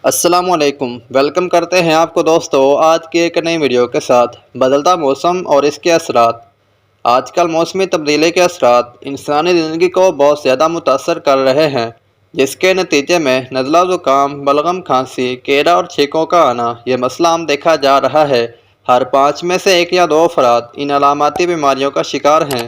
السلام علیکم، ویلکم کرتے ہیں آپ کو دوستو آج کی ایک نئی ویڈیو کے ساتھ۔ بدلتا موسم اور اس کے اثرات۔ آج کل موسمی تبدیلی کے اثرات انسانی زندگی کو بہت زیادہ متاثر کر رہے ہیں، جس کے نتیجے میں نزلہ زکام، بلغم، کھانسی، کیڑا اور چھینکوں کا آنا یہ مسئلہ عام دیکھا جا رہا ہے۔ ہر 5 میں سے 1 یا 2 افراد ان علاماتی بیماریوں کا شکار ہیں۔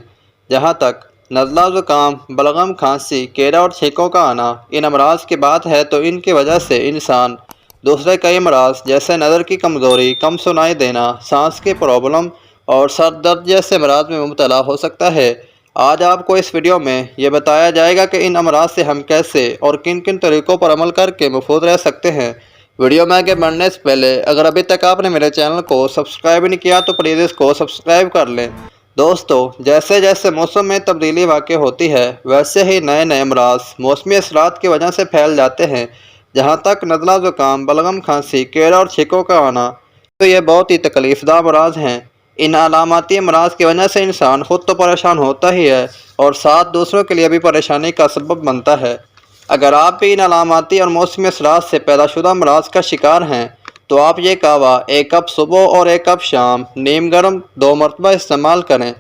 جہاں تک نزلہ زکام، بلغم، کھانسی، کیڑا اور چھینکوں کا آنا ان امراض کی بات ہے تو ان کی وجہ سے انسان دوسرے کئی امراض جیسے نظر کی کمزوری، کم سنائی دینا، سانس کی پرابلم اور سر درد جیسے امراض میں مبتلا ہو سکتا ہے۔ آج آپ کو اس ویڈیو میں یہ بتایا جائے گا کہ ان امراض سے ہم کیسے اور کن کن طریقوں پر عمل کر کے محفوظ رہ سکتے ہیں۔ ویڈیو میں آگے بڑھنے سے پہلے اگر ابھی تک آپ نے میرے چینل کو سبسکرائب نہیں کیا تو پلیز اس کو سبسکرائب کر لیں۔ دوستو، جیسے جیسے موسم میں تبدیلی واقع ہوتی ہے ویسے ہی نئے امراض موسمی اثرات کی وجہ سے پھیل جاتے ہیں۔ جہاں تک نزلہ زکام، بلغم، کھانسی، کیڑا اور چھینکوں کا آنا تو یہ بہت ہی تکلیف دہ امراض ہیں۔ ان علاماتی امراض کی وجہ سے انسان خود تو پریشان ہوتا ہی ہے اور ساتھ دوسروں کے لیے بھی پریشانی کا سبب بنتا ہے۔ اگر آپ بھی ان علاماتی اور موسمی اثرات سے پیدا شدہ امراض کا شکار ہیں تو آپ یہ قہوہ 1 کپ صبح اور 1 کپ شام نیم گرم 2 مرتبہ استعمال کریں۔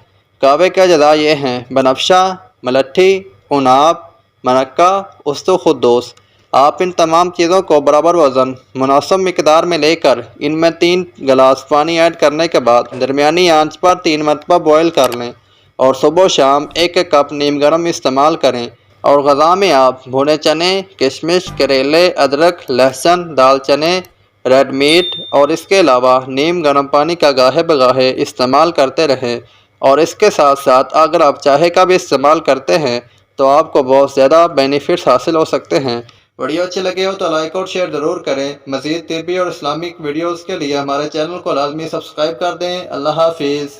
قہوے کے اجزاء یہ ہیں: بنفشہ، ملٹھی، عناب، منقہ، است خدوس۔ آپ ان تمام چیزوں کو برابر وزن، مناسب مقدار میں لے کر ان میں 3 گلاس پانی ایڈ کرنے کے بعد درمیانی آنچ پر 3 مرتبہ بوائل کر لیں اور صبح و شام 1 کپ نیم گرم استعمال کریں۔ اور غذا میں آپ بھنے چنے، کشمش، کریلے، ادرک، لہسن، دال چنے، ریڈ میٹ اور اس کے علاوہ نیم گرم پانی کا گاہے بگاہے استعمال کرتے رہیں۔ اور اس کے ساتھ ساتھ اگر آپ چائے کا بھی استعمال کرتے ہیں تو آپ کو بہت زیادہ بینیفٹس حاصل ہو سکتے ہیں۔ ویڈیو اچھی لگے ہو تو لائک اور شیئر ضرور کریں۔ مزید طبی اور اسلامک ویڈیوز کے لیے ہمارے چینل کو لازمی سبسکرائب کر دیں۔ اللہ حافظ۔